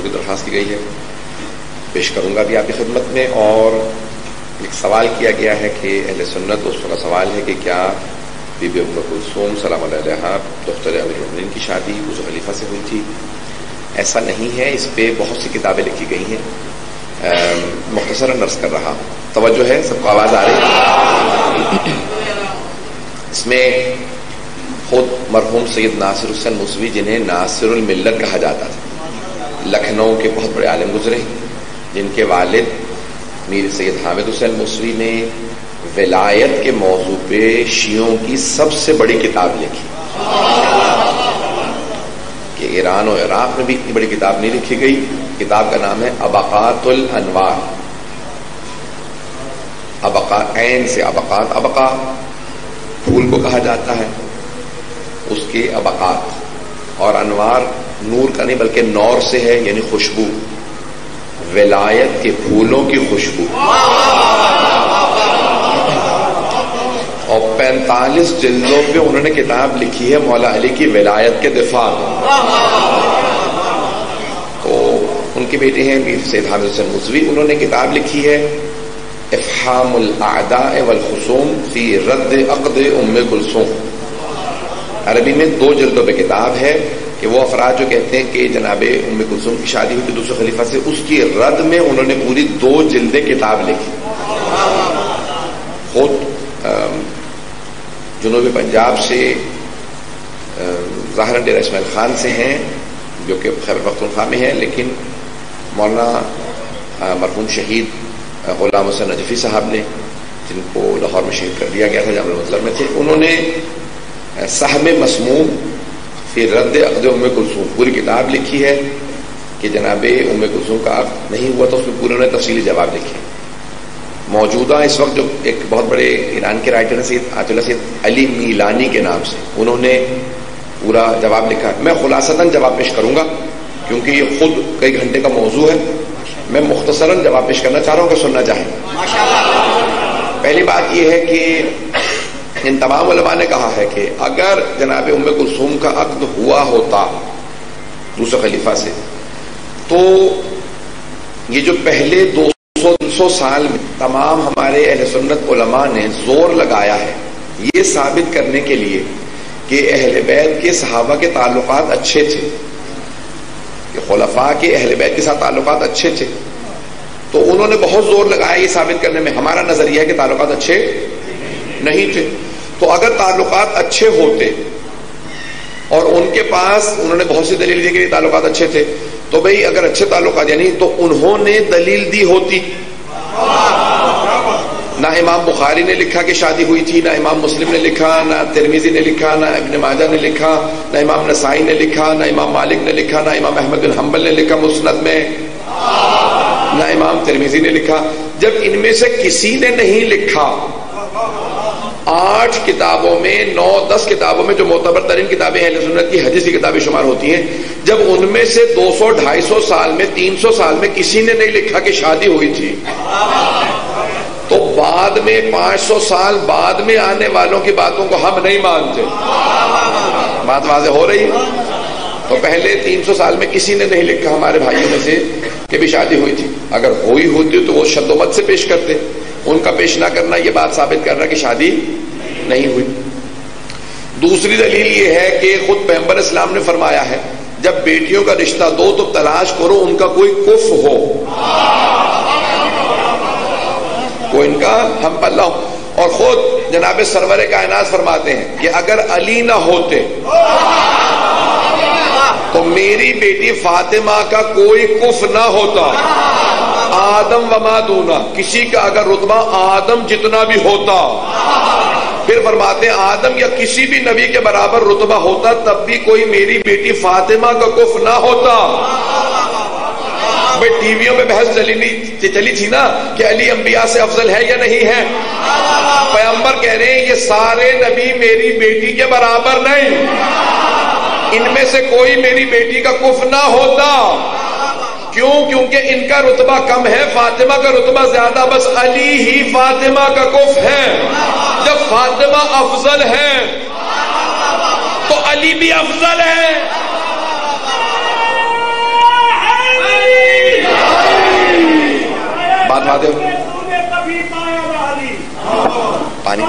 کی درخواست کی گئی ہے، پیش کروں گا بھی آپ کی خدمت میں. اور ایک سوال کیا گیا ہے کہ اہل سنت، اس کا سوال ہے کہ کیا بی بی ام کلثوم سلام اللہ علیہا دختر امیر المومنین کی شادی ابو خلیفہ سے ہوئی تھی؟ ایسا نہیں ہے، اس پہ بہت سی کتابیں لکھی گئی ہیں. مختصراً عرض کر رہا، توجہ ہے سب کو؟ آواز آ رہی ہے؟ اس میں خود مرحوم سید ناصر حسین موسوی، جنہیں ناصر الملت کہا جاتا تھا، لکھنؤ کے بہت بڑے عالم گزرے، جن کے والد میر سید حامد حسین موسوی نے ولایت کے موضوع پہ شیعوں کی سب سے بڑی کتاب لکھی. کہ ایران اور عراق میں بھی اتنی بڑی کتاب نہیں لکھی گئی. کتاب کا نام ہے ابقات الانوار. ابقات، عین سے ابقات، ابقا پھول کو کہا جاتا ہے، اس کے ابقات، اور انوار نور کا نہیں بلکہ نور سے ہے، یعنی خوشبو، ولایت کے پھولوں کی خوشبو. اور 45 جلدوں پہ انہوں نے کتاب لکھی ہے مولا علی کی ولایت کے دفاع. تو ان کے بیٹے ہیں میر سید حامد حسین موسوی، انہوں نے کتاب لکھی ہے افحام الاعداء والخصوم فی رد عقد ام کلثوم. عربی میں 2 جلدوں پہ کتاب ہے کہ وہ افراد جو کہتے ہیں کہ جناب ام کلثوم کی شادی ہوئی تھی دوسرے خلیفہ سے، اس کی رد میں انہوں نے پوری 2 جلدیں کتاب لکھی. خود جنوبی پنجاب سے ظاہراً ڈیرہ اسماعیل خان سے ہیں، جو کہ خیبر پختونخوا میں ہیں، لیکن مولانا مرحوم شہید غلام حسین نجفی صاحب نے، جن کو لاہور میں شہید کر دیا گیا تھا، جامع المظلم میں تھے، انہوں نے سہم مسموم فی رد عقد ام کلثوم پوری کتاب لکھی ہے کہ جناب ام کلثوم کا عقد نہیں ہوا. تو اس میں پورے انہوں نے تفصیلی جواب لکھے. موجودہ اس وقت جو ایک بہت بڑے ایران کے رائٹر ہیں سید آیت اللہ سید علی میلانی کے نام سے، انہوں نے پورا جواب لکھا. میں خلاصتاً جواب پیش کروں گا کیونکہ یہ خود کئی گھنٹے کا موضوع ہے. میں مختصراً جواب پیش کرنا چاہ رہا ہوں کہ سننا چاہیں. پہلی بات یہ ہے کہ ان تمام علماء نے کہا ہے کہ اگر جناب ام کلثوم کا عقد ہوا ہوتا دوسرے خلیفہ سے، تو یہ جو پہلے 200 سال میں تمام ہمارے اہل سنت علماء نے زور لگایا ہے یہ ثابت کرنے کے لیے کہ اہل بیت کے صحابہ کے تعلقات اچھے تھے، کہ خلفاء کے اہل بیت کے ساتھ تعلقات اچھے تھے، تو انہوں نے بہت زور لگایا یہ ثابت کرنے میں. ہمارا نظریہ ہے کہ تعلقات اچھے نہیں تھے. تو اگر تعلقات اچھے ہوتے اور ان کے پاس انہوں نے بہت سی دلیل دی کہ یہ تعلقات اچھے تھے، تو بھئی اگر اچھے تعلقات یعنی تو انہوں نے دلیل دی ہوتی. نہ امام بخاری نے لکھا کہ شادی ہوئی تھی، نہ امام مسلم نے لکھا، نہ ترمذی نے لکھا، نہ ابن ماجہ نے لکھا، نہ امام نسائی نے لکھا، نہ امام مالک نے لکھا، نہ امام احمد بن حنبل نے لکھا مسند میں، نہ امام ترمذی نے لکھا. جب ان میں سے کسی نے نہیں لکھا، 8 کتابوں میں 9-10 کتابوں میں جو معتبر ترین کتابیں اہل سنت کی حدیث کی کتابیں شمار ہوتی ہیں، جب ان میں سے 200-250 سال میں 300 سال میں کسی نے نہیں لکھا کہ شادی ہوئی تھی، تو بعد میں 500 سال بعد میں آنے والوں کی باتوں کو ہم نہیں مانتے. بات واضح ہو رہی ہے؟ تو پہلے 300 سال میں کسی نے نہیں لکھا ہمارے بھائیوں میں سے کہ بھی شادی ہوئی تھی. اگر ہوئی ہوتی تو وہ شد و مت سے پیش کرتے. ان کا پیش نہ کرنا یہ بات ثابت کر رہا کہ شادی نہیں ہوئی. دوسری دلیل یہ ہے کہ خود پیغمبر اسلام نے فرمایا ہے جب بیٹیوں کا رشتہ دو تو تلاش کرو ان کا کوئی کف ہو، کوئی ان کا ہم پلہ ہو. اور خود جناب سرور کائنات فرماتے ہیں کہ اگر علی نہ ہوتے تو میری بیٹی فاطمہ کا کوئی کف نہ ہوتا. آدم وما دونا، کسی کا اگر رتبہ آدم جتنا بھی ہوتا، پھر فرماتے ہیں آدم یا کسی بھی نبی کے برابر رتبہ ہوتا تب بھی کوئی میری بیٹی فاطمہ کا کف نہ ہوتا. بھائی ٹی ویوں میں بحث چلی تھی نا کہ علی انبیاء سے افضل ہے یا نہیں ہے. پیغمبر کہہ رہے ہیں یہ سارے نبی میری بیٹی کے برابر نہیں، ان میں سے کوئی میری بیٹی کا کف نہ ہوتا. کیوں؟ کیونکہ ان کا رتبہ کم ہے، فاطمہ کا رتبہ زیادہ، بس علی ہی فاطمہ کا کف ہے. جب فاطمہ افضل ہے تو علی بھی افضل ہے. بات واضح ہو؟ پانی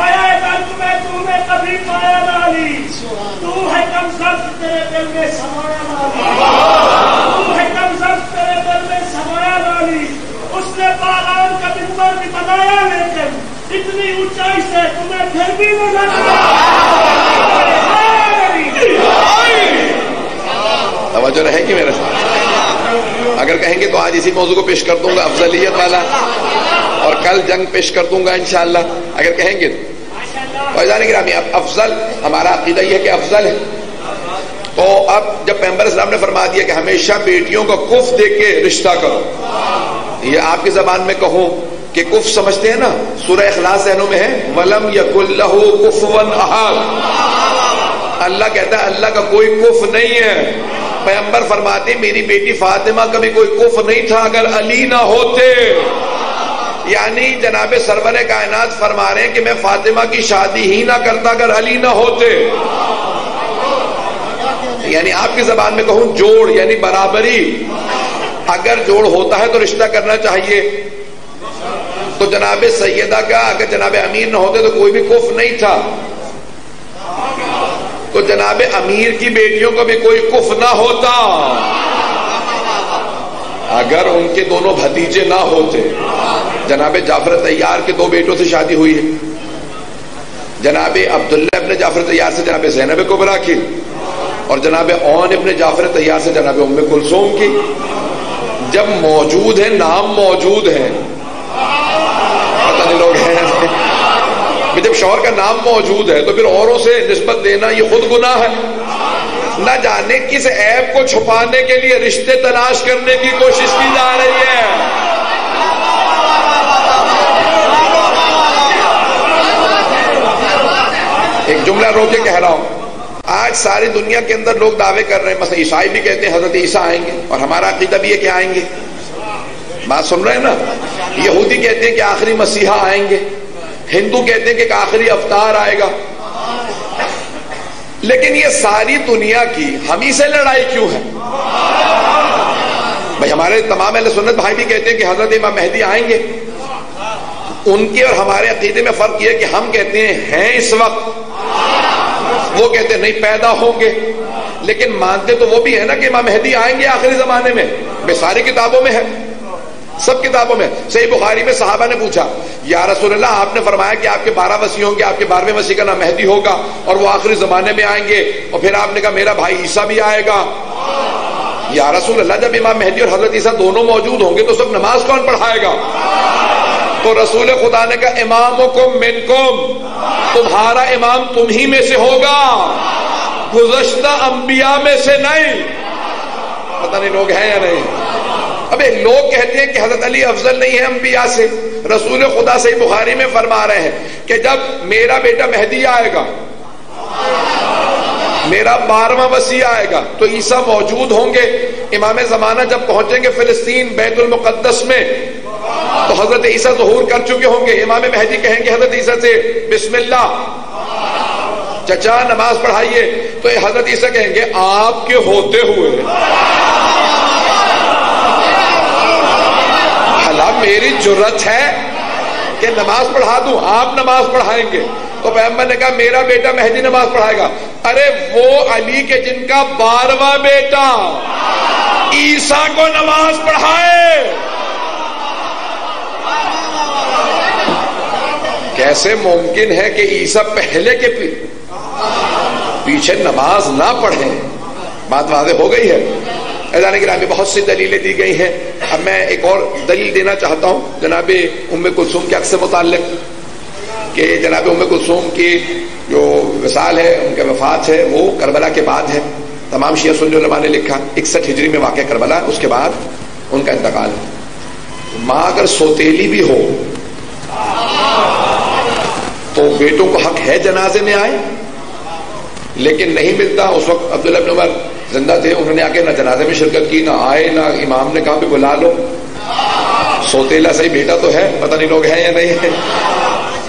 اس نے باغان کا منبر بھی بنایا لیکن اتنی اونچائی سے تمہیں پھر بھی نظر توجہ رہے گی میرے ساتھ؟ اگر کہیں گے تو آج اسی موضوع کو پیش کر دوں گا افضلیت والا، اور کل جنگ پیش کر دوں گا انشاءاللہ اگر کہیں گے تو جانے گرامی اب افضل ہمارا عقیدہ یہ ہے کہ افضل ہے. تو اب جب پیغمبر اسلام نے فرما دیا کہ ہمیشہ بیٹیوں کا کف دیکھ کے رشتہ کرو، یہ آپ کی زبان میں کہوں کہ کف سمجھتے ہیں نا، سورہ اخلاص ذہنوں میں ہے وَلَمْ يَكُنْ لَهُ كُفُوًا أَحَدٌ، اللہ کہتا ہے اللہ کا کوئی کف نہیں ہے. پیغمبر فرماتے میری بیٹی فاطمہ کا بھی کوئی کف نہیں تھا اگر علی نہ ہوتے. یعنی جناب سرور کائنات فرما رہے ہیں کہ میں فاطمہ کی شادی ہی نہ کرتا اگر علی نہ ہوتے. یعنی آپ کی زبان میں کہوں جوڑ یعنی برابری، اگر جوڑ ہوتا ہے تو رشتہ کرنا چاہیے. تو جناب سیدہ کا اگر جناب امیر نہ ہوتے تو کوئی بھی کف نہیں تھا، تو جناب امیر کی بیٹیوں کا بھی کوئی کف نہ ہوتا اگر ان کے دونوں بھتیجے نہ ہوتے. جناب جعفر طیار کے 2 بیٹوں سے شادی ہوئی ہے، جناب عبداللہ ابن جعفر طیار سے جناب زینب کبریٰ کی، اور جناب اون ابن جعفر طیار سے جناب ام کلثوم کی. جب موجود ہیں، نام موجود ہیں، پتہ نہیں لوگ ہیں جب شوہر کا نام موجود ہے تو پھر اوروں سے نسبت دینا یہ خود گناہ ہے. نہ جانے کس عیب کو چھپانے کے لیے رشتے تلاش کرنے کی کوشش کی جا رہی ہے. ایک جملہ رو کے کہہ رہا ہوں، آج ساری دنیا کے اندر لوگ دعوے کر رہے ہیں، مثلا عیسائی بھی کہتے ہیں حضرت عیسیٰ آئیں گے، اور ہمارا عقیدہ بھی ہے کہ آئیں گے. بات سن رہے ہیں نا؟ یہودی کہتے ہیں کہ آخری مسیحا آئیں گے، ہندو کہتے ہیں کہ آخری افطار آئے گا. لیکن یہ ساری دنیا کی ہم ہی سے لڑائی کیوں ہے؟ بھائی ہمارے تمام اہل سنت بھائی بھی کہتے ہیں کہ حضرت امام مہدی آئیں گے. ان کے اور ہمارے عقیدے میں فرق یہ ہے کہ ہم کہتے ہیں اس وقت، وہ کہتے ہیں نہیں پیدا ہوں گے. لیکن مانتے تو وہ بھی ہے نا کہ امام مہدی آئیں گے آخری زمانے میں. بے ساری کتابوں میں ہے، سب کتابوں میں. صحیح بخاری میں صحابہ نے پوچھا یا رسول اللہ آپ نے فرمایا کہ آپ کے 12 مسیح ہوں گے، آپ کے 12ویں مسیح کا نام مہدی ہوگا اور وہ آخری زمانے میں آئیں گے. اور پھر آپ نے کہا میرا بھائی عیسیٰ بھی آئے گا. یا رسول اللہ جب امام مہدی اور حضرت عیسیٰ دونوں موجود ہوں گے تو سب نماز کون پڑھائے گا؟ تو رسول خدا نے کہا امامکم منکم، تمہارا امام تم ہی میں سے ہوگا، گزشتہ انبیاء میں سے نہیں. پتہ نہیں لوگ ہیں یا نہیں؟ اب لوگ کہتے ہیں کہ حضرت علی افضل نہیں ہے انبیاء سے. رسول خدا صحیح بخاری میں فرما رہے ہیں کہ جب میرا بیٹا مہدی آئے گا، میرا 12واں مسیح آئے گا تو عیسیٰ موجود ہوں گے. امام زمانہ جب پہنچیں گے فلسطین بیت المقدس میں تو حضرت عیسیٰ ظہور کر چکے ہوں گے. امام مہدی کہیں گے حضرت عیسیٰ سے بسم اللہ چچا نماز پڑھائیے، تو حضرت عیسیٰ کہیں گے آپ کے ہوتے ہوئے میری جرت ہے کہ نماز پڑھا دوں، آپ نماز پڑھائیں گے. تو پیغمبر نے کہا میرا بیٹا مہدی نماز پڑھائے گا. ارے وہ علی کے جن کا 12واں بیٹا عیسیٰ کو نماز پڑھائے، کیسے ممکن ہے کہ عیسیٰ پہلے کے پیچھے نماز نہ پڑھیں؟ بات واضح ہو گئی ہے. اذان گرامی بہت سی دلیلیں دی گئی ہیں. اب میں ایک اور دلیل دینا چاہتا ہوں جناب ام کلثوم کے حق سے متعلق، کہ جناب ام کلثوم کی جو وصال ہے، ان کا وفات ہے، وہ کربلا کے بعد ہے. تمام شیعہ سنی علماء نے لکھا 61 ہجری میں واقع کربلا، اس کے بعد ان کا انتقال ہے. ماں اگر سوتیلی بھی ہو تو بیٹوں کو حق ہے جنازے میں آئے، لیکن نہیں ملتا. اس وقت عبداللہ بن عمر زندہ تھے، انہوں نے آ کے نہ جنازے میں شرکت کی، نہ آئے، نہ امام نے کہا بھی بلا لو. سوتیلا صحیح بیٹا تو ہے، پتہ نہیں لوگ ہیں یا نہیں ہے.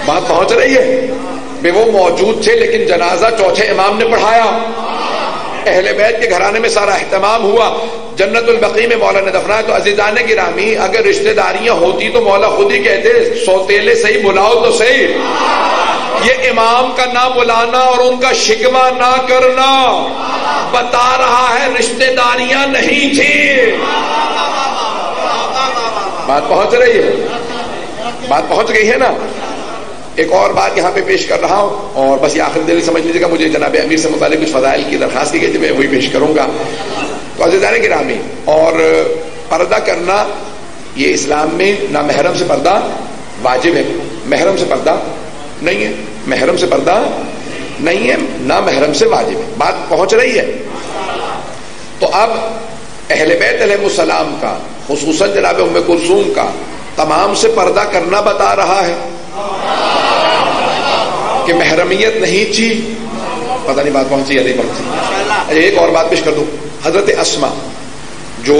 بات پہنچ رہی ہے؟ بے وہ موجود تھے لیکن جنازہ چوتھے امام نے پڑھایا. اہل بیت کے گھرانے میں سارا اہتمام ہوا. جنت البقیع میں مولا نے دفنایا. تو عزیزان گرامی اگر رشتہ داریاں ہوتی تو مولا خود ہی کہتے سوتیلے صحیح بلاؤ تو صحیح. یہ امام کا نہ بلانا اور ان کا شکوہ نہ کرنا بتا رہا ہے رشتہ داریاں نہیں تھی. بات پہنچ رہی ہے؟ بات پہنچ گئی ہے نا. ایک اور بات یہاں پہ پیش کر رہا ہوں اور بس یہ آخر دل سمجھ لیجیے گا. مجھے جناب امیر سے متعلق کچھ فضائل کی درخواست کی گئی تھی, میں وہی پیش کروں گا. تو عزیزان گرامی, اور پردہ کرنا یہ اسلام میں نہ محرم سے پردہ واجب ہے, محرم سے پردہ نہیں ہے, محرم سے پردہ نہیں ہے, نہ محرم سے واجب ہے. بات پہنچ رہی ہے؟ تو اب اہل بیت علیہ السلام کا, خصوصاً جناب ام کلثوم کا تمام سے پردہ کرنا بتا رہا ہے کہ محرمیت نہیں تھی. پتہ نہیں بات پہنچی یا نہیں پہنچی. ایک اور بات پیش کر دوں. حضرت اسما جو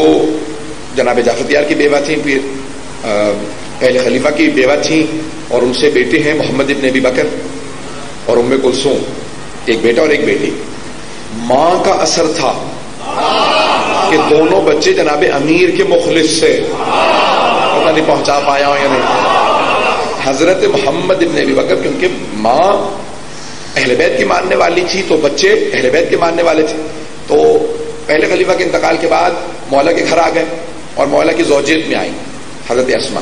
جناب جعفر طیار کی بیوہ تھیں, پھر پہلے خلیفہ کی بیوہ تھیں, اور ان سے بیٹے ہیں محمد ابن ابی بکر اور ام کلثوم, ایک بیٹا اور ایک بیٹی. ماں کا اثر تھا کہ دونوں بچے جناب امیر کے مخلص سے, پتہ نہیں پہنچا پایا ہو یا نہیں. حضرت محمد ابن ابی بکر کیونکہ ماں اہل بیت کی ماننے والی تھی تو بچے اہل بیت کے ماننے والے تھے. تو پہلے خلیفہ کے انتقال کے بعد مولا کے گھر آ گئے اور مولا کی زوجیت میں آئی حضرت اسما,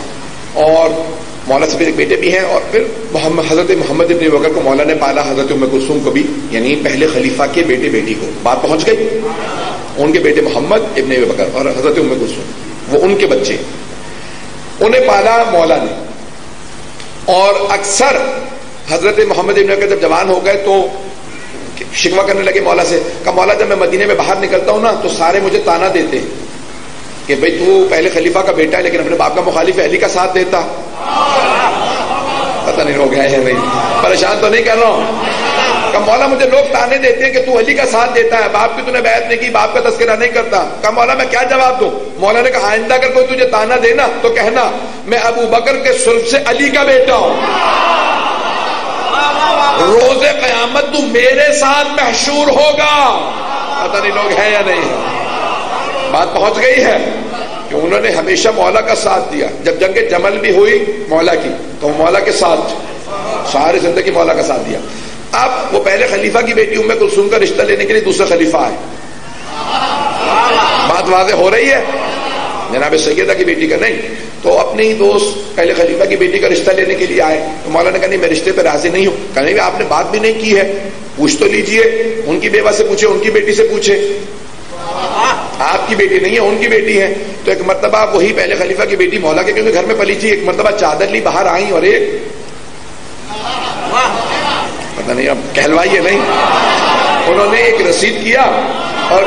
اور مولا سے پھر ایک بیٹے بھی ہیں, اور پھر حضرت محمد ابن ابی بکر کو مولا نے پالا, حضرت ام کلثوم کو بھی, یعنی پہلے خلیفہ کے بیٹے بیٹی کو. بات پہنچ گئی؟ ان کے بیٹے محمد ابن ابی بکر اور حضرت ام کلثوم وہ ان کے بچے, انہیں پالا مولا نے. اور اکثر حضرت محمد ابن ابی بکر جب جوان ہو گئے تو شکوہ کرنے لگے مولا سے, کہ مولا جب میں مدینے میں باہر نکلتا ہوں نا تو سارے مجھے تانا دیتے کہ بھئی تو پہلے خلیفہ کا بیٹا ہے لیکن اپنے باپ کا مخالف ہے, علی کا ساتھ دیتا. پتہ نہیں ہو گیا ہے نہیں, پریشان تو نہیں کر رہا ہوں. کہ مولا مجھے لوگ تانے دیتے ہیں کہ تو علی کا ساتھ دیتا ہے, باپ کی تو نے بیعت نہیں کی, باپ کا تذکرہ نہیں کرتا. کہ مولا میں کیا جواب دوں؟ مولا نے کہا آئندہ اگر کوئی تجھے تانا دینا تو کہنا میں ابو بکر کے سلب سے علی کا بیٹا ہوں, روز قیامت تو میرے ساتھ محشور ہوگا. پتہ نہیں لوگ ہیں یا نہیں. بات پہنچ گئی ہے کہ انہوں نے ہمیشہ مولا کا ساتھ دیا. جب جنگ جمل بھی ہوئی مولا کی تو مولا کے ساتھ ساری زندگی مولا کا ساتھ دیا. اب وہ پہلے خلیفہ کی بیٹی ام کلثوم کا رشتہ لینے کے لیے دوسرا خلیفہ آئے. بات واضح ہو رہی ہے؟ جناب سیدہ کی بیٹی کا نہیں, تو اپنی دوست پہلے خلیفہ کی بیٹی کا رشتہ لینے کے لیے آئے. تو مولا نے کہا نہیں میں رشتے پہ راضی نہیں ہوں. کہا نہیں آپ نے بات بھی نہیں کی ہے, پوچھ تو لیجئے, ان کی بیوہ سے پوچھے, ان کی بیٹی سے پوچھے. آپ کی بیٹی نہیں ہے, ان کی بیٹی ہے. تو ایک مرتبہ وہی پہلے خلیفہ کی بیٹی مولا کے کیونکہ گھر میں پلی تھی, ایک مرتبہ چادر لی باہر آئی اور ایک پتہ نہیں اب کہلوائیے نہیں, انہوں نے ایک رسید کیا اور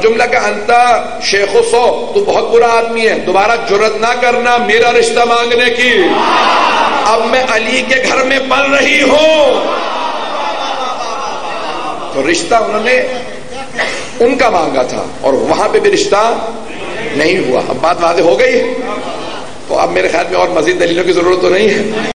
جملہ کا انتا شیخ و سو, تو بہت برا آدمی ہے, دوبارہ جرت نہ کرنا میرا رشتہ مانگنے کی, اب میں علی کے گھر میں پل رہی ہوں. تو رشتہ انہوں نے ان کا مانگا تھا اور وہاں پہ بھی رشتہ نہیں ہوا. اب بات واضح ہو گئی. تو اب میرے خیال میں اور مزید دلیلوں کی ضرورت تو نہیں ہے.